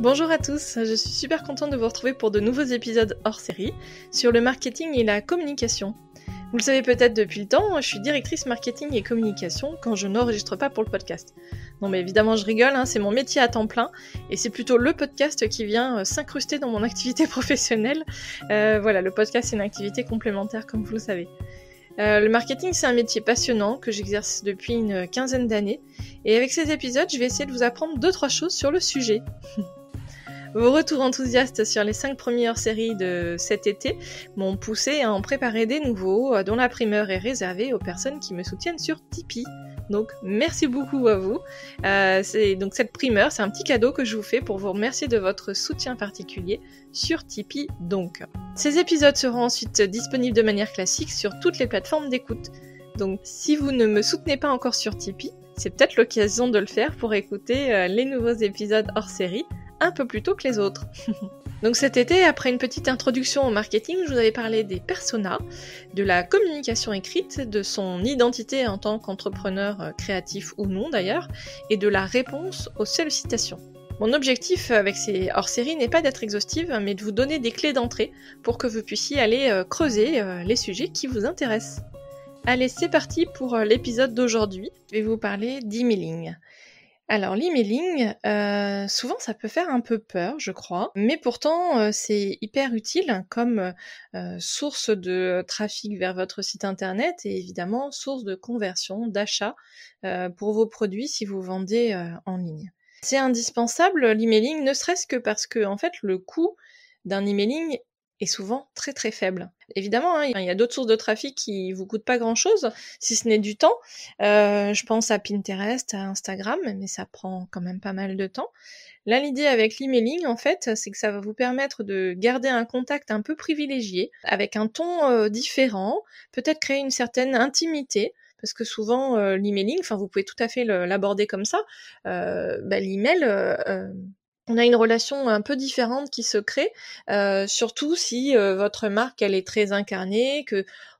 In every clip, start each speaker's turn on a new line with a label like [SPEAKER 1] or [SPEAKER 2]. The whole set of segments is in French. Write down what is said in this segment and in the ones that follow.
[SPEAKER 1] Bonjour à tous, je suis super contente de vous retrouver pour de nouveaux épisodes hors série sur le marketing et la communication. Vous le savez peut-être depuis le temps, je suis directrice marketing et communication quand je n'enregistre pas pour le podcast. Non mais évidemment je rigole, c'est mon métier à temps plein et c'est plutôt le podcast qui vient s'incruster dans mon activité professionnelle. Le podcast c'est une activité complémentaire comme vous le savez. Le marketing c'est un métier passionnant que j'exerce depuis une quinzaine d'années et avec ces épisodes je vais essayer de vous apprendre 2-3 choses sur le sujet. Vos retours enthousiastes sur les 5 premiers hors-série de cet été m'ont poussé à en préparer des nouveaux, dont la primeur est réservée aux personnes qui me soutiennent sur Tipeee. Donc merci beaucoup à vous. Donc cette primeur, c'est un petit cadeau que je vous fais pour vous remercier de votre soutien particulier sur Tipeee donc. Ces épisodes seront ensuite disponibles de manière classique sur toutes les plateformes d'écoute. Donc si vous ne me soutenez pas encore sur Tipeee, c'est peut-être l'occasion de le faire pour écouter les nouveaux épisodes hors série un peu plus tôt que les autres. Donc cet été, après une petite introduction au marketing, je vous avais parlé des personas, de la communication écrite, de son identité en tant qu'entrepreneur créatif ou non d'ailleurs, et de la réponse aux sollicitations. Mon objectif avec ces hors-séries n'est pas d'être exhaustive, mais de vous donner des clés d'entrée pour que vous puissiez aller creuser les sujets qui vous intéressent. Allez, c'est parti pour l'épisode d'aujourd'hui. Je vais vous parler d'emailing. Alors l'emailing, souvent ça peut faire un peu peur, je crois, mais pourtant c'est hyper utile comme source de trafic vers votre site internet et évidemment source de conversion, d'achat pour vos produits si vous vendez en ligne. C'est indispensable l'emailing, ne serait-ce que parce que en fait le coût d'un emailing est souvent très très faible. Évidemment, il y a d'autres sources de trafic qui vous coûtent pas grand-chose, si ce n'est du temps. Je pense à Pinterest, à Instagram, mais ça prend quand même pas mal de temps. Là, l'idée avec l'emailing, en fait, c'est que ça va vous permettre de garder un contact un peu privilégié, avec un ton différent, peut-être créer une certaine intimité, parce que souvent, l'emailing, vous pouvez tout à fait l'aborder comme ça, l'email... on a une relation un peu différente qui se crée, surtout si votre marque elle est très incarnée,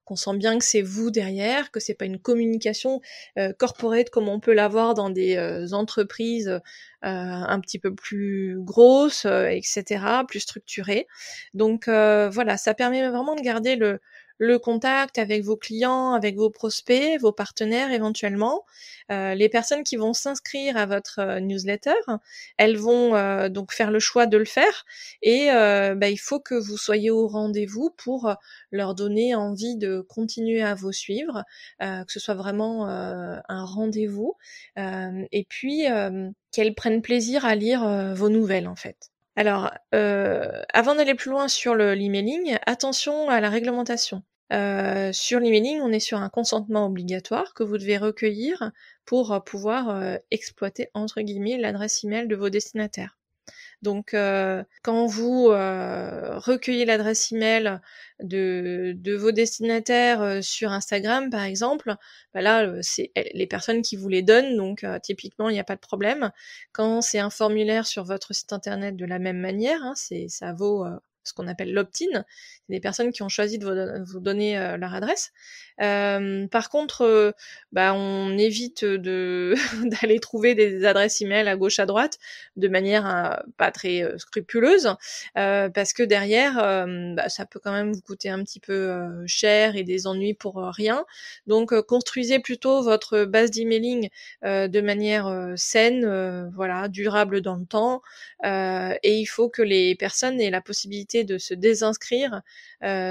[SPEAKER 1] qu'on sent bien que c'est vous derrière, que c'est pas une communication corporate comme on peut l'avoir dans des entreprises un petit peu plus grosses, etc., plus structurées. Donc ça permet vraiment de garder le contact avec vos clients, avec vos prospects, vos partenaires éventuellement. Les personnes qui vont s'inscrire à votre newsletter, elles vont donc faire le choix de le faire et il faut que vous soyez au rendez-vous pour leur donner envie de continuer à vous suivre, que ce soit vraiment un rendez-vous et puis qu'elles prennent plaisir à lire vos nouvelles en fait. Alors, avant d'aller plus loin sur l'emailing, attention à la réglementation. Sur l'emailing, on est sur un consentement obligatoire que vous devez recueillir pour pouvoir exploiter entre guillemets l'adresse email de vos destinataires. Donc quand vous recueillez l'adresse email de vos destinataires sur Instagram par exemple, là c'est les personnes qui vous les donnent, donc typiquement il n'y a pas de problème. Quand c'est un formulaire sur votre site internet de la même manière, ça vaut ce qu'on appelle l'opt-in, c'est des personnes qui ont choisi de vous donner leur adresse. Par contre, on évite d'aller trouver des adresses email à gauche à droite de manière pas très scrupuleuse, parce que derrière, ça peut quand même vous coûter un petit peu cher et des ennuis pour rien. Donc construisez plutôt votre base d'emailing de manière saine, durable dans le temps, et il faut que les personnes aient la possibilité de se désinscrire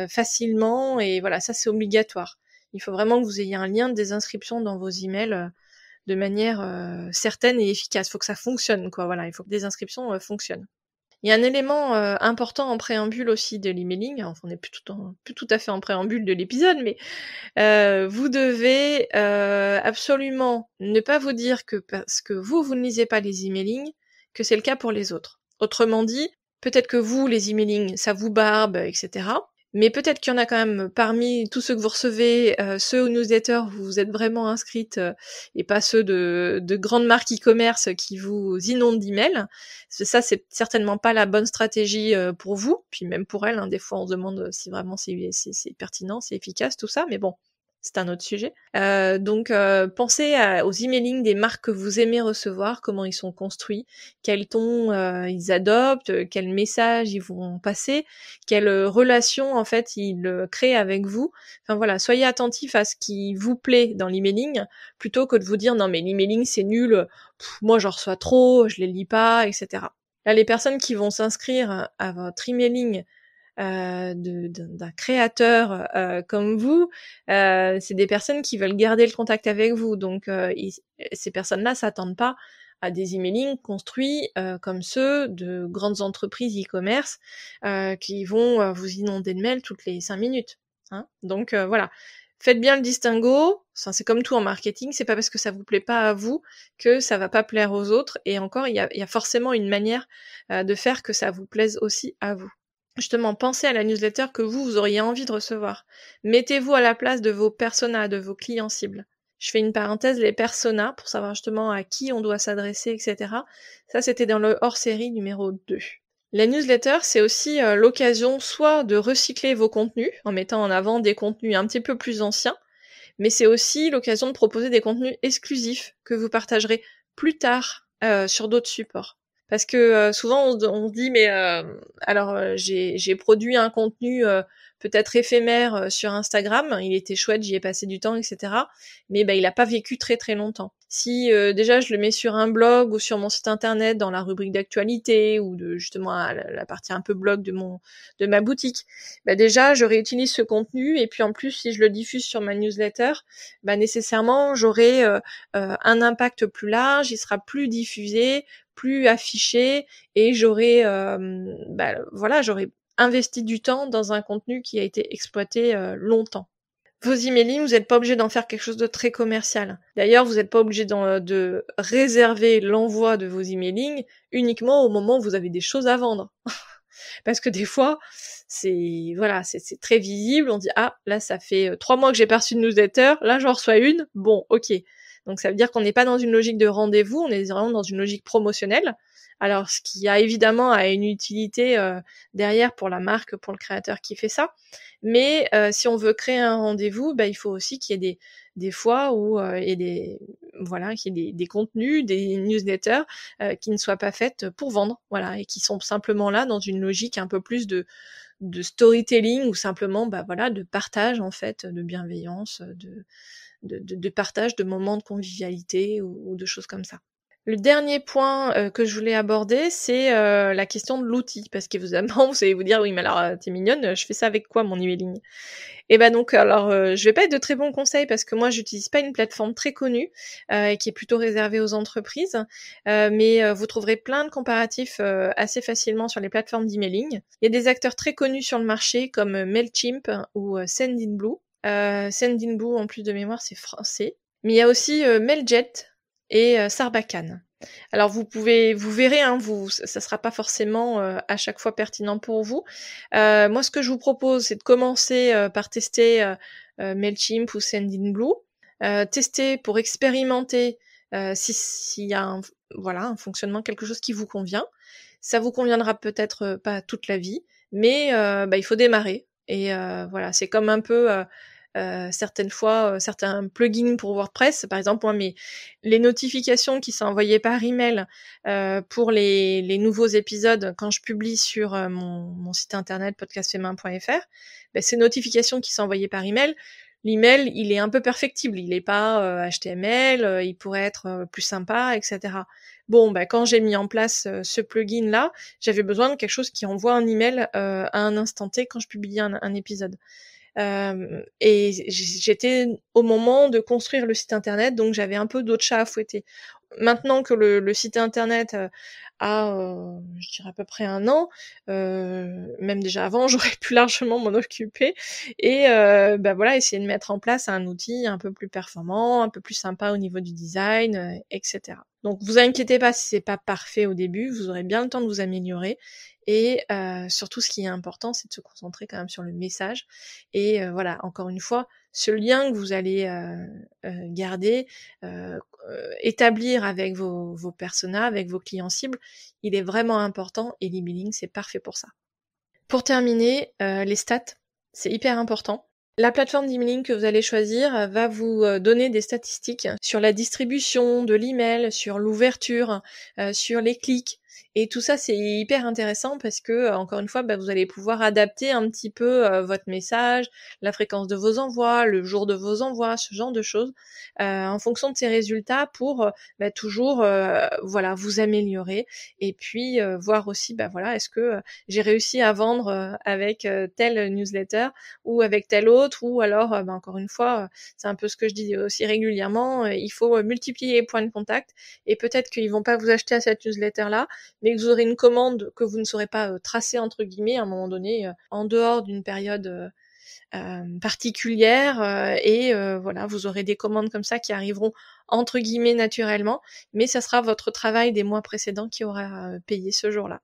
[SPEAKER 1] facilement, et voilà, ça c'est obligatoire. Il faut vraiment que vous ayez un lien de désinscription dans vos emails de manière certaine et efficace. Il faut que ça fonctionne, quoi. Voilà, il faut que les inscriptions fonctionnent. Il y a un élément important en préambule aussi de l'emailing, on n'est plus tout à fait en préambule de l'épisode, mais vous devez absolument ne pas vous dire que parce que vous ne lisez pas les emailings, que c'est le cas pour les autres. Autrement dit, peut-être que vous, les emailings, ça vous barbe, etc., mais peut-être qu'il y en a quand même parmi tous ceux que vous recevez, ceux aux newsletters où vous êtes vraiment inscrite et pas ceux de grandes marques e-commerce qui vous inondent d'emails. Ça, c'est certainement pas la bonne stratégie pour vous, puis même pour elles. Des fois, on se demande si vraiment c'est pertinent, c'est efficace, tout ça, mais bon. c'est un autre sujet. Donc pensez aux emailing des marques que vous aimez recevoir, comment ils sont construits, quel ton ils adoptent, quels messages ils vont passer, quelle relation en fait ils créent avec vous. Enfin voilà, soyez attentifs à ce qui vous plaît dans l'emailing, plutôt que de vous dire non mais l'emailing c'est nul, moi j'en reçois trop, je les lis pas, etc. Là, les personnes qui vont s'inscrire à votre emailing d'un créateur comme vous, c'est des personnes qui veulent garder le contact avec vous. Donc ces personnes-là s'attendent pas à des emailings construits comme ceux de grandes entreprises e-commerce qui vont vous inonder de mails toutes les 5 minutes. Hein. Donc voilà. Faites bien le distinguo, enfin, c'est comme tout en marketing, c'est pas parce que ça vous plaît pas à vous que ça va pas plaire aux autres, et encore, il y a forcément une manière de faire que ça vous plaise aussi à vous. Justement, pensez à la newsletter que vous auriez envie de recevoir. Mettez-vous à la place de vos personas, de vos clients cibles. Je fais une parenthèse, les personas, pour savoir justement à qui on doit s'adresser, etc. Ça, c'était dans le hors-série numéro 2. La newsletter, c'est aussi l'occasion soit de recycler vos contenus, en mettant en avant des contenus un petit peu plus anciens, mais c'est aussi l'occasion de proposer des contenus exclusifs que vous partagerez plus tard sur d'autres supports. Parce que souvent on se dit mais j'ai produit un contenu peut-être éphémère sur Instagram, il était chouette, j'y ai passé du temps, etc. Mais il a pas vécu très très longtemps. Si déjà je le mets sur un blog ou sur mon site internet dans la rubrique d'actualité ou de justement la partie un peu blog de ma boutique, déjà je réutilise ce contenu, et puis en plus si je le diffuse sur ma newsletter, nécessairement j'aurai un impact plus large, il sera plus diffusé, plus affiché, et j'aurais investi du temps dans un contenu qui a été exploité longtemps. Vos emailing, vous n'êtes pas obligé d'en faire quelque chose de très commercial. D'ailleurs, vous n'êtes pas obligé de réserver l'envoi de vos emailing uniquement au moment où vous avez des choses à vendre. Parce que des fois, c'est très visible, on dit ah là ça fait 3 mois que j'ai pas reçu de newsletter, là j'en reçois une, bon ok. Donc ça veut dire qu'on n'est pas dans une logique de rendez-vous, on est vraiment dans une logique promotionnelle. Alors ce qui a évidemment une utilité derrière pour la marque, pour le créateur qui fait ça, mais si on veut créer un rendez-vous, il faut aussi qu'il y ait des fois où qu'il y ait des contenus, des newsletters qui ne soient pas faites pour vendre, et qui sont simplement là dans une logique un peu plus de storytelling, ou simplement de partage en fait, de bienveillance, de partage de moments de convivialité ou de choses comme ça. Le dernier point que je voulais aborder, c'est la question de l'outil, parce qu'évidemment, vous allez vous dire, oui, mais alors, t'es mignonne, je fais ça avec quoi, mon emailing? Et donc, alors, je vais pas être de très bons conseils, parce que moi, j'utilise pas une plateforme très connue, qui est plutôt réservée aux entreprises, mais vous trouverez plein de comparatifs assez facilement sur les plateformes d'emailing. Il y a des acteurs très connus sur le marché, comme Mailchimp ou Sendinblue. Sendinblue, en plus de mémoire, c'est français. Mais il y a aussi Mailjet et Sarbacane. Alors vous verrez, ça sera pas forcément à chaque fois pertinent pour vous. Moi, ce que je vous propose, c'est de commencer par tester Mailchimp ou Sendinblue, tester pour expérimenter s'il y a un fonctionnement, quelque chose qui vous convient. Ça vous conviendra peut-être pas toute la vie, mais il faut démarrer. Et c'est comme un peu certaines fois certains plugins pour WordPress, par exemple moi les notifications qui sont envoyées par email pour les nouveaux épisodes quand je publie sur mon site internet podcastfemain.fr, ces notifications qui sont envoyées par email, l'email il est un peu perfectible, il n'est pas HTML, il pourrait être plus sympa, etc. Bon, quand j'ai mis en place ce plugin là, j'avais besoin de quelque chose qui envoie un email à un instant T quand je publie un épisode. Et j'étais au moment de construire le site internet, donc j'avais un peu d'autres chats à fouetter. Maintenant que le site internet a, je dirais à peu près 1 an, même déjà avant, j'aurais pu largement m'en occuper et essayer de mettre en place un outil un peu plus performant, un peu plus sympa au niveau du design, etc. Donc vous inquiétez pas si c'est pas parfait au début, vous aurez bien le temps de vous améliorer. Et surtout, ce qui est important, c'est de se concentrer quand même sur le message. Et encore une fois, ce lien que vous allez garder, établir avec vos personas, avec vos clients cibles, il est vraiment important, et l'emailing, c'est parfait pour ça. Pour terminer, les stats, c'est hyper important. La plateforme d'emailing que vous allez choisir va vous donner des statistiques sur la distribution de l'email, sur l'ouverture, sur les clics. Et tout ça, c'est hyper intéressant parce que, encore une fois, vous allez pouvoir adapter un petit peu votre message, la fréquence de vos envois, le jour de vos envois, ce genre de choses, en fonction de ces résultats pour toujours vous améliorer et puis voir aussi est-ce que j'ai réussi à vendre avec telle newsletter ou avec telle autre, ou alors encore une fois, c'est un peu ce que je dis aussi régulièrement, il faut multiplier les points de contact, et peut-être qu'ils vont pas vous acheter à cette newsletter-là, mais que vous aurez une commande que vous ne saurez pas tracer entre guillemets à un moment donné, en dehors d'une période particulière, et vous aurez des commandes comme ça qui arriveront entre guillemets naturellement, mais ça sera votre travail des mois précédents qui aura payé ce jour-là.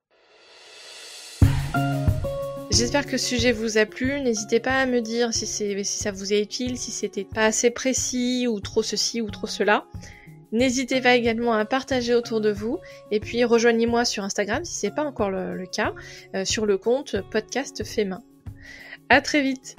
[SPEAKER 1] J'espère que ce sujet vous a plu. N'hésitez pas à me dire si ça vous est utile, si c'était pas assez précis, ou trop ceci ou trop cela. N'hésitez pas également à partager autour de vous, et puis rejoignez-moi sur Instagram si c'est pas encore le cas, sur le compte Podcast Fait Main. À très vite!